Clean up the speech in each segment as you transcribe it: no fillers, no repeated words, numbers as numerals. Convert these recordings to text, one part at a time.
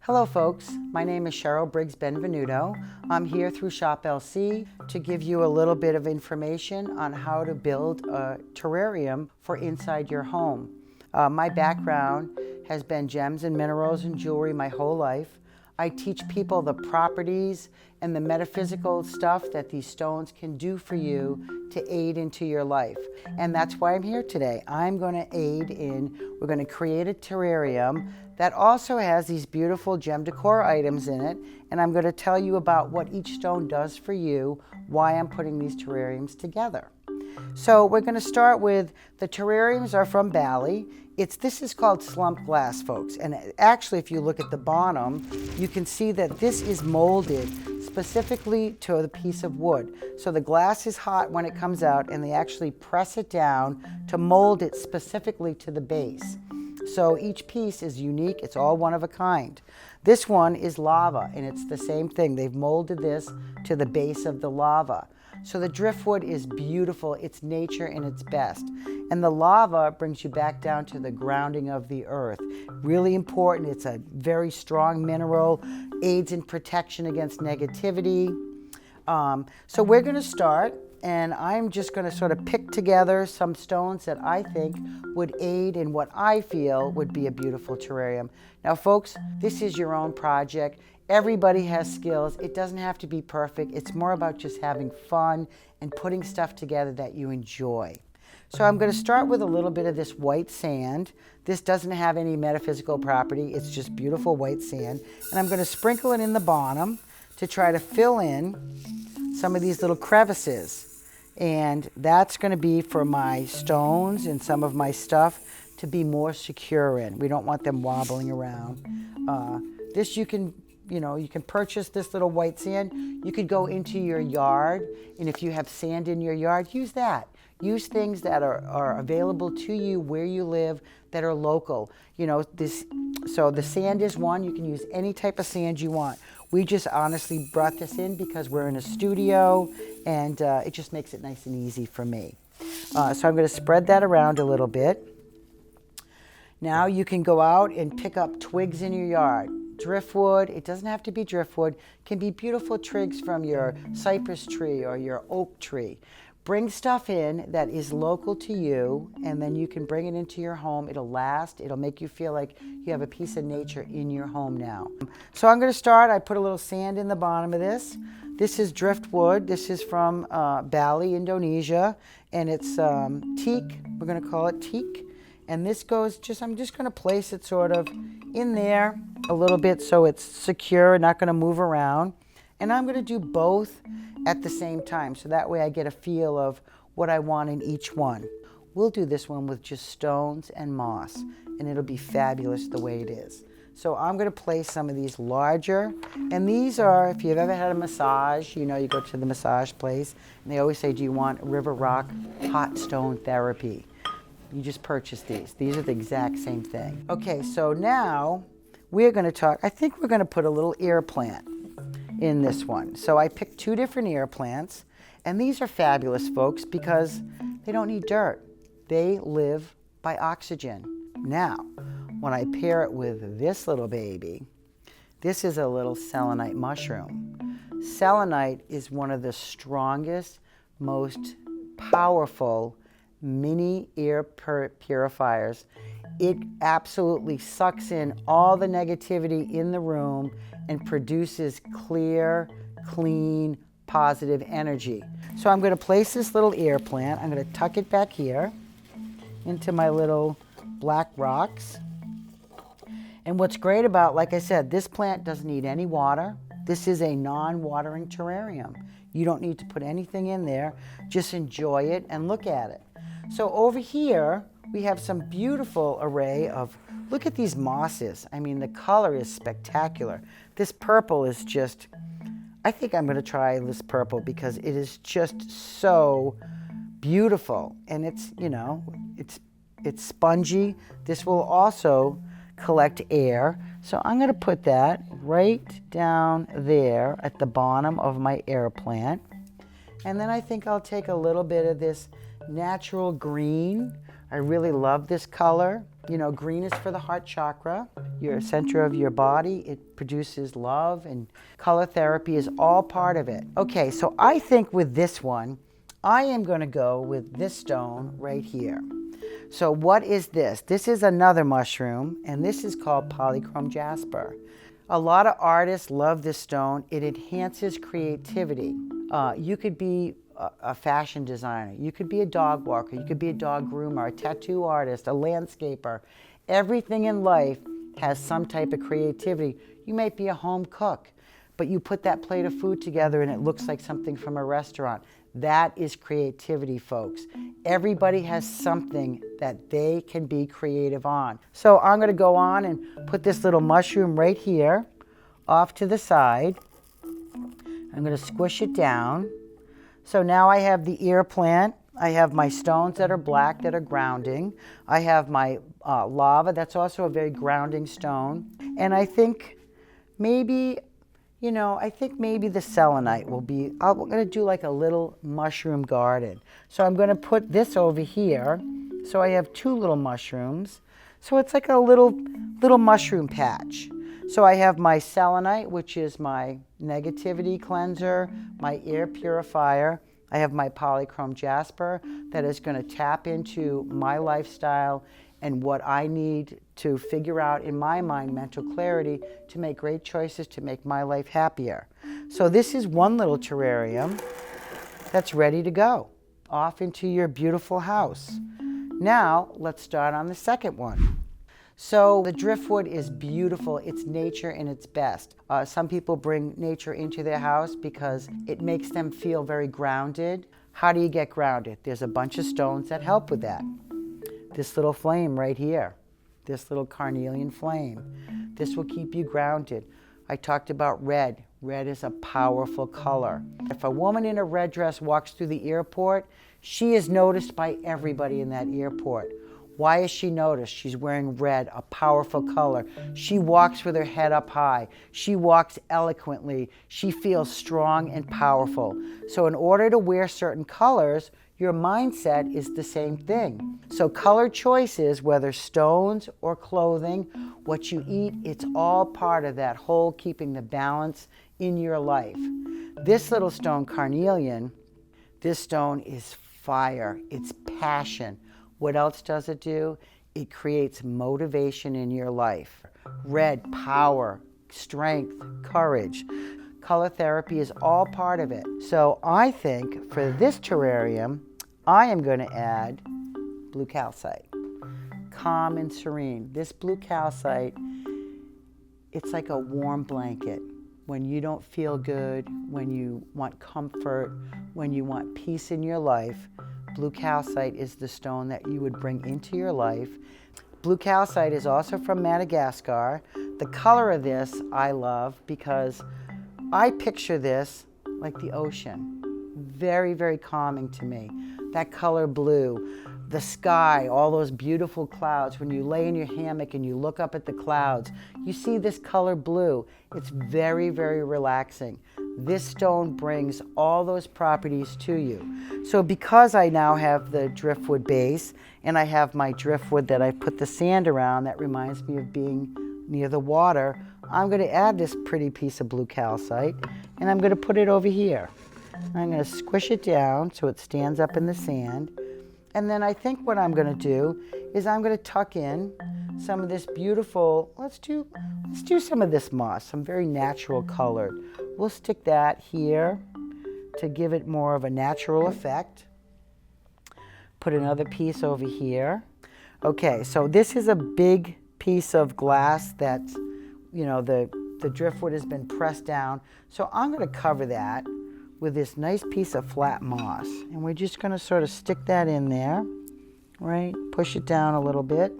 Hello folks, my name is Cheryl Briggs Benvenuto. I'm here through Shop LC to give you a little bit of information on how to build a terrarium for inside your home. My background has been gems and minerals and jewelry my whole life. I teach people the properties and the metaphysical stuff that these stones can do for you to aid into your life. And that's why I'm here today. I'm going to aid in, we're going to create a terrarium that also has these beautiful gem decor items in it. And I'm going to tell you about what each stone does for you, why I'm putting these terrariums together. So we're going to start with, the terrariums are from Bali. This is called slump glass, folks. And actually, if you look at the bottom, you can see that this is molded specifically to the piece of wood. So the glass is hot when it comes out, and they actually press it down to mold it specifically to the base. So each piece is unique. It's all one of a kind. This one is lava, and it's the same thing. They've molded this to the base of the lava. So the driftwood is beautiful. It's nature in its best. And the lava brings you back down to the grounding of the earth. Really important. It's a very strong mineral, aids in protection against negativity. So we're going to start, and I'm just going to sort of pick together some stones that I think would aid in what I feel would be a beautiful terrarium. Now, folks, this is your own project. Everybody has skills. It doesn't have to be perfect. It's more about just having fun and putting stuff together that you enjoy. So I'm going to start with a little bit of this white sand. This doesn't have any metaphysical property. It's just beautiful white sand. And I'm going to sprinkle it in the bottom to try to fill in some of these little crevices. And that's going to be for my stones and some of my stuff to be more secure in. We don't want them wobbling around. This you can purchase this little white sand. You could go into your yard, and if you have sand in your yard, use that. Use things that are available to you where you live that are local. So the sand is one. You can use any type of sand you want. We just honestly brought this in because we're in a studio, and it just makes it nice and easy for me. So I'm going to spread that around a little bit. Now you can go out and pick up twigs in your yard. Driftwood, it doesn't have to be driftwood, can be beautiful twigs from your cypress tree or your oak tree. Bring stuff in that is local to you, and then you can bring it into your home. It'll last. It'll make you feel like you have a piece of nature in your home now. So I'm going to start. I put a little sand in the bottom of this. This is driftwood. This is from Bali, Indonesia, and it's teak. We're going to call it teak. And this goes I'm just going to place it sort of in there a little bit so it's secure and not going to move around. And I'm going to do both at the same time, so that way I get a feel of what I want in each one. We'll do this one with just stones and moss, and it'll be fabulous the way it is. So I'm going to place some of these larger, and these are, if you've ever had a massage, you go to the massage place, and they always say, do you want River Rock hot stone therapy? You just purchase these. These are the exact same thing. Okay, so now we're going to talk, I think we're going to put a little ear plant in this one. So I picked two different ear plants, and these are fabulous, folks, because they don't need dirt. They live by oxygen. Now, when I pair it with this little baby, this is a little selenite mushroom. Selenite is one of the strongest, most powerful mini ear purifiers. It absolutely sucks in all the negativity in the room and produces clear, clean, positive energy. So I'm going to place this little ear plant. I'm going to tuck it back here into my little black rocks. And what's great about, like I said, this plant doesn't need any water. This is a non-watering terrarium. You don't need to put anything in there. Just enjoy it and look at it. So over here, we have some beautiful array of, look at these mosses. I mean, the color is spectacular. This purple is just, I think I'm going to try this purple because it is just so beautiful. And it's, it's spongy. This will also collect air. So I'm going to put that right down there at the bottom of my air plant. And then I think I'll take a little bit of this natural green. I really love this color. You know, green is for the heart chakra, your center of your body. It produces love, and color therapy is all part of it. Okay, so I think with this one, I am going to go with this stone right here. So what is this? This is another mushroom, and this is called Polychrome Jasper. A lot of artists love this stone. It enhances creativity. You could be a fashion designer. You could be a dog walker. You could be a dog groomer, a tattoo artist, a landscaper. Everything in life has some type of creativity. You might be a home cook, but you put that plate of food together and it looks like something from a restaurant. That is creativity, folks. Everybody has something that they can be creative on. So I'm going to go on and put this little mushroom right here off to the side. I'm going to squish it down. So now I have the ear plant. I have my stones that are black that are grounding. I have my lava, that's also a very grounding stone. And I think maybe, the selenite will be, I'm going to do like a little mushroom garden. So I'm going to put this over here. So I have two little mushrooms. So it's like a little mushroom patch. So I have my selenite, which is my negativity cleanser, my air purifier. I have my Polychrome Jasper that is going to tap into my lifestyle and what I need to figure out in my mind, mental clarity, to make great choices to make my life happier. So this is one little terrarium that's ready to go off into your beautiful house. Now let's start on the second one. So the driftwood is beautiful. It's nature in its best. Some people bring nature into their house because it makes them feel very grounded. How do you get grounded? There's a bunch of stones that help with that. This little flame right here, this little carnelian flame, this will keep you grounded. I talked about red. Red is a powerful color. If a woman in a red dress walks through the airport, she is noticed by everybody in that airport. Why is she noticed? She's wearing red, a powerful color. She walks with her head up high. She walks eloquently. She feels strong and powerful. So in order to wear certain colors, your mindset is the same thing. So color choices, whether stones or clothing, what you eat, it's all part of that whole keeping the balance in your life. This little stone, carnelian, this stone is fire. It's passion. What else does it do? It creates motivation in your life. Red, power, strength, courage. Color therapy is all part of it. So I think for this terrarium, I am going to add blue calcite. Calm and serene. This blue calcite, it's like a warm blanket. When you don't feel good, when you want comfort, when you want peace in your life, blue calcite is the stone that you would bring into your life. Blue calcite is also from Madagascar. The color of this I love because I picture this like the ocean. Very, very calming to me. That color blue, the sky, all those beautiful clouds. When you lay in your hammock and you look up at the clouds, you see this color blue. It's very, very relaxing. This stone brings all those properties to you. So because I now have the driftwood base and I have my driftwood that I put the sand around that reminds me of being near the water, I'm going to add this pretty piece of blue calcite and I'm going to put it over here. I'm going to squish it down so it stands up in the sand. And then I think what I'm going to do is I'm going to tuck in some of this beautiful, let's do some of this moss, some very natural colored. We'll stick that here to give it more of a natural effect. Put another piece over here. Okay, so this is a big piece of glass that, the driftwood has been pressed down. So I'm going to cover that with this nice piece of flat moss. And we're just going to sort of stick that in there, right? Push it down a little bit.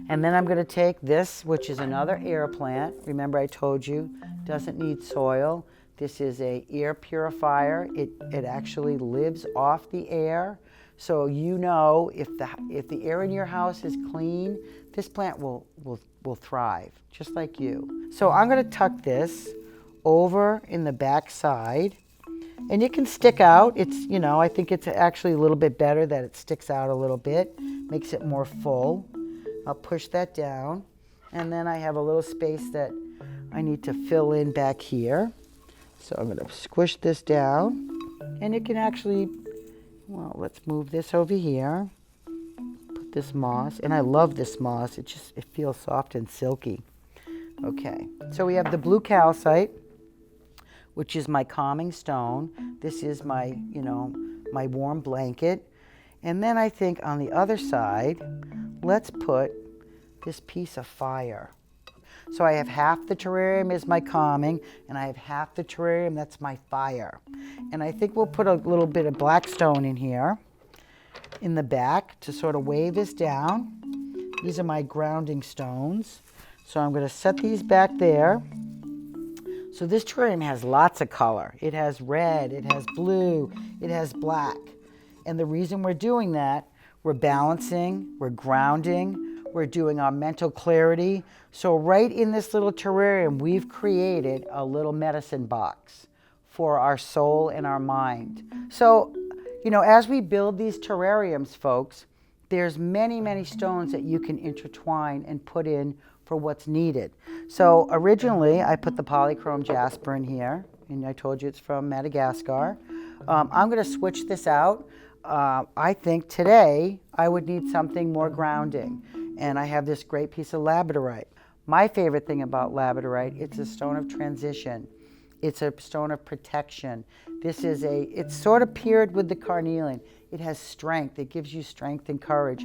And then I'm going to take this, which is another air plant. Remember I told you, doesn't need soil. This is an air purifier. It actually lives off the air. So if the air in your house is clean, this plant will thrive, just like you. So I'm going to tuck this over in the back side. And it can stick out. It's, you know, I think it's actually a little bit better that it sticks out a little bit, makes it more full. I'll push that down. And then I have a little space that I need to fill in back here. So I'm going to squish this down. And it can actually, well, let's move this over here. Put this moss. And I love this moss. It feels soft and silky. Okay, so we have the blue calcite, which is my calming stone. This is my, you know, my warm blanket. And then I think on the other side, let's put this piece of fire. So I have half the terrarium is my calming, and I have half the terrarium that's my fire. And I think we'll put a little bit of black stone in here, in the back, to sort of weigh this down. These are my grounding stones. So I'm going to set these back there. So this terrarium has lots of color. It has red, it has blue, it has black. And the reason we're doing that, we're balancing, we're grounding, we're doing our mental clarity. So right in this little terrarium, we've created a little medicine box for our soul and our mind. So, you know, as we build these terrariums, folks, there's many, many stones that you can intertwine and put in for what's needed. So originally, I put the Polychrome Jasper in here, and I told you it's from Madagascar. I'm going to switch this out. I think today I would need something more grounding, and I have this great piece of Labradorite. My favorite thing about Labradorite, it's a stone of transition. It's a stone of protection. It's sort of paired with the Carnelian. It has strength. It gives you strength and courage.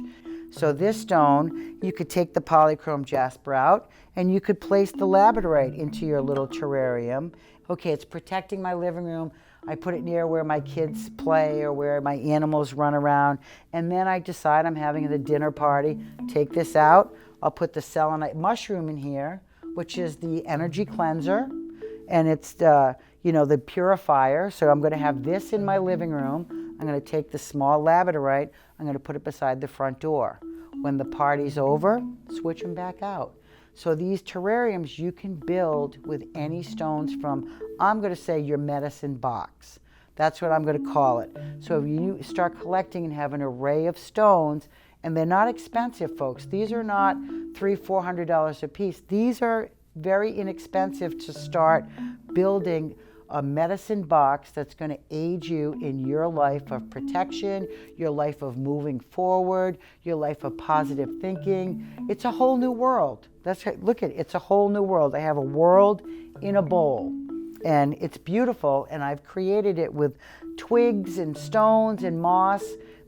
So this stone, you could take the Polychrome Jasper out, and you could place the Labradorite into your little terrarium. Okay, it's protecting my living room. I put it near where my kids play or where my animals run around. And then I decide I'm having the dinner party. Take this out. I'll put the selenite mushroom in here, which is the energy cleanser. And it's the purifier. So I'm going to have this in my living room. I'm going to take the small Labradorite. I'm going to put it beside the front door. When the party's over, switch them back out. So these terrariums you can build with any stones from, I'm going to say, your medicine box. That's what I'm going to call it. So if you start collecting and have an array of stones, and they're not expensive, folks. These are not $300-400 a piece. These are very inexpensive to start building a medicine box that's going to aid you in your life of protection, your life of moving forward, your life of positive thinking. It's a whole new world. Look at it. It's a whole new world. I have a world in a bowl, and it's beautiful, and I've created it with twigs and stones and moss,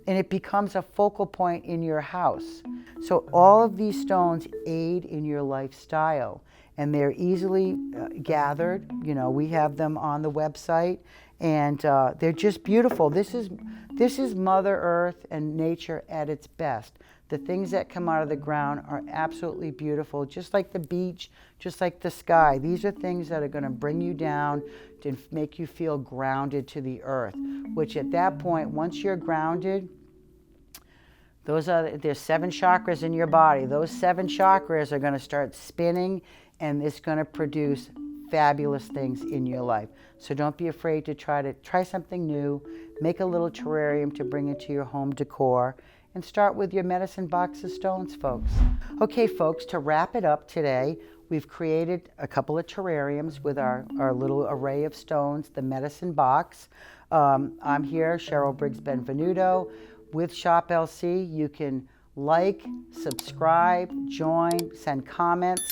and it becomes a focal point in your house. So all of these stones aid in your lifestyle. And they're easily gathered. You know, we have them on the website, and they're just beautiful. This is Mother Earth and nature at its best. The things that come out of the ground are absolutely beautiful, just like the beach, just like the sky. These are things that are going to bring you down to make you feel grounded to the earth, which at that point, once you're grounded, there's 7 chakras in your body. Those 7 chakras are going to start spinning, and it's going to produce fabulous things in your life. So don't be afraid to try something new. Make a little terrarium to bring into your home decor, and start with your medicine box of stones, folks. Okay, folks, to wrap it up today, we've created a couple of terrariums with our little array of stones, the medicine box. I'm here, Cheryl Briggs Benvenuto, with Shop LC. You can like, subscribe, join, send comments.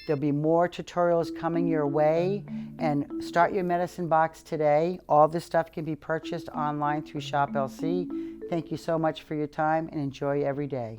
There'll be more tutorials coming your way, and start your medicine box today. All this stuff can be purchased online through Shop LC. Thank you so much for your time, and enjoy every day.